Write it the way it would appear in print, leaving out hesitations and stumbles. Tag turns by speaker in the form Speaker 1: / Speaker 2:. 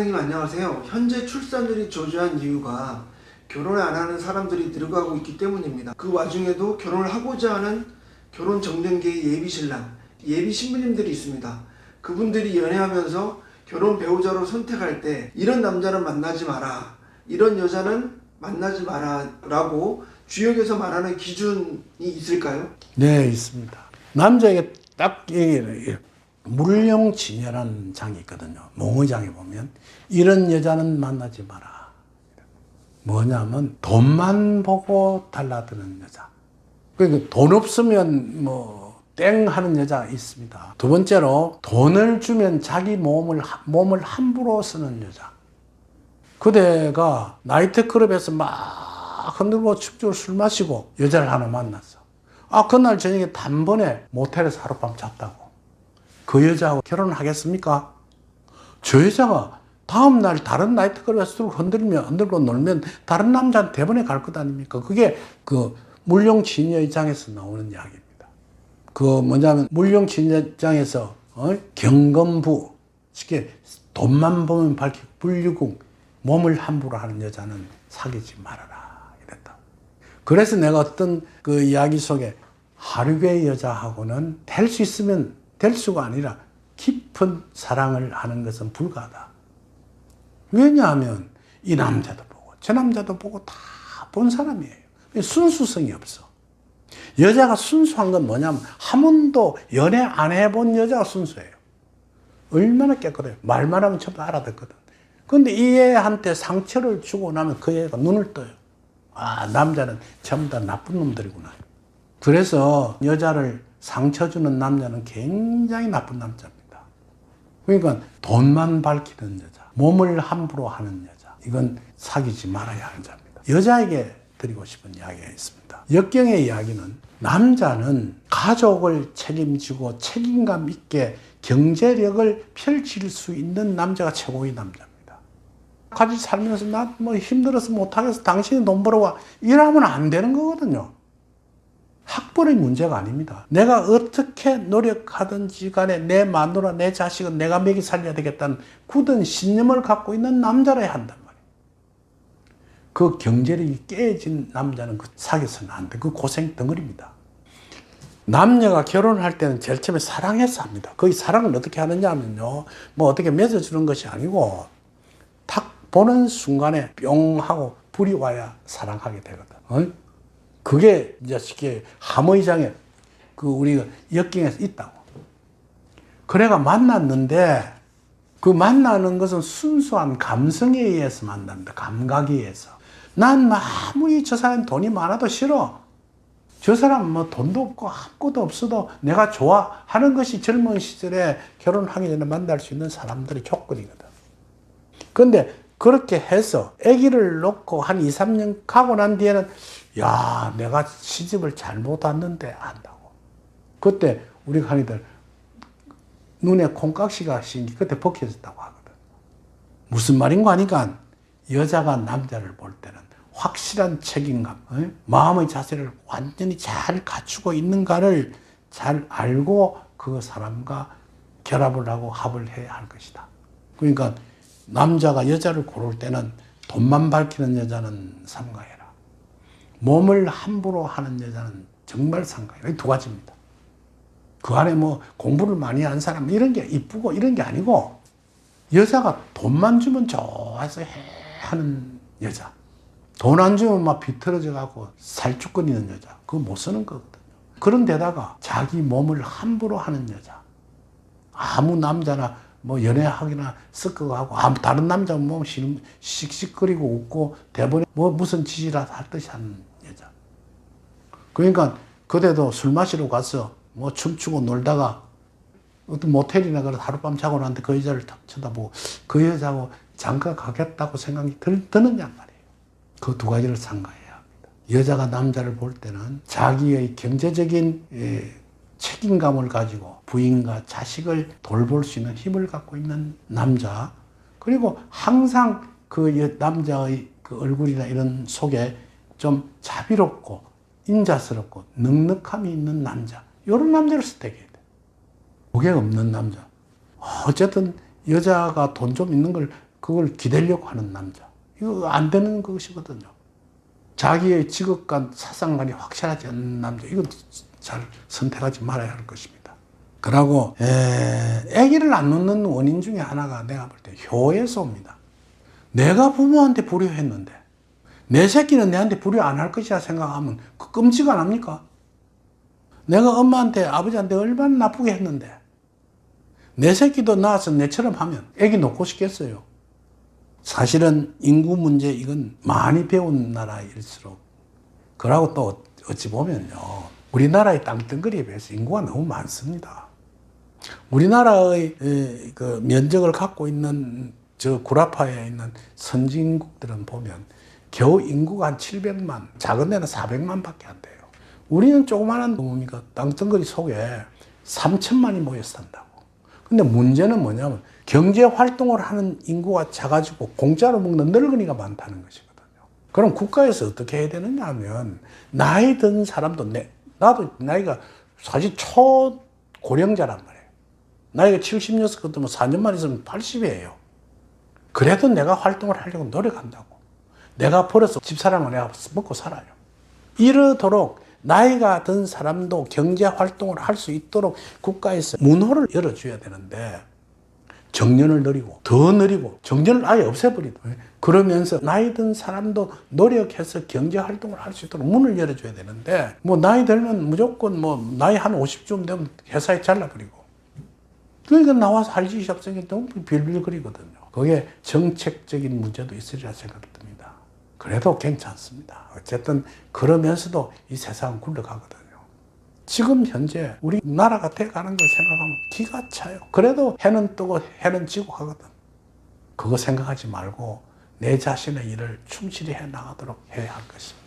Speaker 1: 선생님 안녕하세요. 현재 출산율이 저조한 이유가 결혼을 안 하는 사람들이 늘어가고 있기 때문입니다. 그 와중에도 결혼을 하고자 하는 결혼 정년기의 예비신랑, 예비 신부님들이 있습니다. 그분들이 연애하면서 결혼 배우자로 선택할 때 이런 남자는 만나지 마라, 이런 여자는 만나지 마라 라고 주역에서 말하는 기준이 있을까요?
Speaker 2: 네, 있습니다. 남자에게 딱 물령지녀라는 장이 있거든요. 몽의장에 보면 이런 여자는 만나지 마라. 뭐냐면 돈만 보고 달라드는 여자. 그러니까 돈 없으면 뭐 땡 하는 여자가 있습니다. 두 번째로 돈을 주면 자기 몸을 함부로 쓰는 여자. 그대가 나이트클럽에서 막 흔들고 춤추고 술 마시고 여자를 하나 만났어. 그날 저녁에 단번에 모텔에서 하룻밤 잤다고. 그 여자하고 결혼하겠습니까? 저 여자가 다음날 다른 나이트클럽에서 흔들고 놀면 다른 남자한테 대번에 갈 것 아닙니까? 그게 그 물령지녀의 장에서 나오는 이야기입니다. 그 뭐냐면 물령지녀장에서 경건부, 쉽게 돈만 보면 밝히고 불유궁, 몸을 함부로 하는 여자는 사귀지 말아라 이랬다. 그래서 내가 어떤 그 이야기 속에 하류의 여자하고는 될 수 있으면 될 수가 아니라 깊은 사랑을 하는 것은 불가하다. 왜냐하면 이 남자도 보고 저 남자도 보고 다 본 사람이에요. 순수성이 없어. 여자가 순수한 건 뭐냐면 한 번도 연애 안 해본 여자가 순수해요. 얼마나 깨끗해요. 말만 하면 전부 알아듣거든. 그런데 이 애한테 상처를 주고 나면 그 애가 눈을 떠요. 남자는 전부 다 나쁜 놈들이구나. 그래서 여자를 상처 주는 남자는 굉장히 나쁜 남자입니다. 그러니까 돈만 밝히는 여자, 몸을 함부로 하는 여자, 이건 사귀지 말아야 하는 자입니다. 여자에게 드리고 싶은 이야기가 있습니다. 역경의 이야기는 남자는 가족을 책임지고 책임감 있게 경제력을 펼칠 수 있는 남자가 최고의 남자입니다. 같이 살면서 나 뭐 힘들어서 못하겠어, 당신이 돈 벌어와, 이러면 안 되는 거거든요. 학벌의 문제가 아닙니다. 내가 어떻게 노력하든지 간에 내 마누라, 내 자식은 내가 먹이 살려야 되겠다는 굳은 신념을 갖고 있는 남자라야 한단 말이에요. 그 경제력이 깨진 남자는 사귀어서는 안 돼. 그 고생 덩어리입니다. 남녀가 결혼할 때는 제일 처음에 사랑해서 합니다. 거기 사랑을 어떻게 하느냐 하면요, 뭐 어떻게 맺어주는 것이 아니고 탁 보는 순간에 뿅 하고 불이 와야 사랑하게 되거든. 그게 이제 쉽게 함의장에 그 우리가 역경에서 있다고. 그래가 만났는데 그 만나는 것은 순수한 감성에 의해서 만납니다. 감각에 의해서. 난 아무리 저 사람 돈이 많아도 싫어. 저 사람 뭐 돈도 없고 아무것도 없어도 내가 좋아하는 것이 젊은 시절에 결혼하기 전에 만날 수 있는 사람들의 조건이거든. 그런데 그렇게 해서 아기를 놓고 한 2, 3년 가고 난 뒤에는 야, 내가 시집을 잘못 왔는데 안다고. 그때 우리 강의들 눈에 콩깍지가 생기 그때 벗겨졌다고 하거든. 무슨 말인가 하니까 여자가 남자를 볼 때는 확실한 책임감, 마음의 자세를 완전히 잘 갖추고 있는가를 잘 알고 그 사람과 결합을 하고 합을 해야 할 것이다. 그러니까 남자가 여자를 고를 때는 돈만 밝히는 여자는 삼가해라. 몸을 함부로 하는 여자는 정말 삼가해라. 이 두 가지입니다. 그 안에 뭐 공부를 많이 한 사람 이런 게 이쁘고 이런 게 아니고 여자가 돈만 주면 좋아서 해 하는 여자. 돈 안 주면 막 비틀어져 갖고 살쭉거리는 여자. 그거 못 쓰는 거거든요. 그런데다가 자기 몸을 함부로 하는 여자. 아무 남자나 뭐 연애하기나 섞어가고 다른 남자 뭐 씩씩거리고 웃고 대본에 뭐 무슨 짓이라도 할 듯이 하는 여자. 그러니까 그대도 술 마시러 가서 뭐 춤추고 놀다가 어떤 모텔이나 그래서 하룻밤 자고 나는데 그 여자를 탁 쳐다보고 그 여자하고 장가 가겠다고 생각이 드느냐 말이에요. 그 두 가지를 삼가해야 합니다. 여자가 남자를 볼 때는 자기의 경제적인 책임감을 가지고 부인과 자식을 돌볼 수 있는 힘을 갖고 있는 남자, 그리고 항상 그 남자의 그 얼굴이나 이런 속에 좀 자비롭고 인자스럽고 넉넉함이 있는 남자, 이런 남자를 선택해야 돼. 그게 없는 남자. 어쨌든 여자가 돈 좀 있는 걸 그걸 기대려고 하는 남자. 이거 안 되는 것이거든요. 자기의 직업관, 사상관이 확실하지 않는 남자. 이건 잘 선택하지 말아야 할 것입니다. 그러고 아기를 안 낳는 원인 중에 하나가 내가 볼 때 효에서 옵니다. 내가 부모한테 불효했는데 내 새끼는 내한테 불효 안 할 것이라 생각하면 그 끔찍 안 합니까? 내가 엄마한테 아버지한테 얼마나 나쁘게 했는데 내 새끼도 낳아서 내처럼 하면 아기 놓고 싶겠어요. 사실은 인구 문제 이건 많이 배운 나라일수록 그러고 또 어찌 보면요. 우리나라의 땅덩어리에 비해서 인구가 너무 많습니다. 우리나라의 그 면적을 갖고 있는 저 구라파에 있는 선진국들은 보면 겨우 인구가 한 700만, 작은 데는 400만 밖에 안 돼요. 우리는 조그마한 뭡니까? 땅덩어리 속에 3천만이 모여 산다고. 근데 문제는 뭐냐면 경제 활동을 하는 인구가 작아지고 공짜로 먹는 늙은이가 많다는 것이거든요. 그럼 국가에서 어떻게 해야 되느냐 하면 나이 든 사람도 나도 나이가 사실 초고령자란 말이에요. 나이가 76 같으면 4년만 있으면 80이에요. 그래도 내가 활동을 하려고 노력한다고. 내가 벌어서 집사람을 내가 먹고 살아요. 이러도록 나이가 든 사람도 경제 활동을 할 수 있도록 국가에서 문호를 열어줘야 되는데 정년을 늘리고 더 늘리고 정년을 아예 없애버리고 그러면서 나이 든 사람도 노력해서 경제 활동을 할 수 있도록 문을 열어줘야 되는데 뭐 나이 들면 무조건 뭐 나이 한 50쯤 되면 회사에 잘라버리고 그러니까 나와서 할 짓이 없으니까 너무 빌빌거리거든요. 그게 정책적인 문제도 있으리라 생각됩니다. 그래도 괜찮습니다. 어쨌든 그러면서도 이 세상은 굴러가거든요. 지금 현재 우리나라가 돼가는 걸 생각하면 기가 차요. 그래도 해는 뜨고 해는 지고 하거든. 그거 생각하지 말고 내 자신의 일을 충실히 해 나가도록 해야 할 것입니다.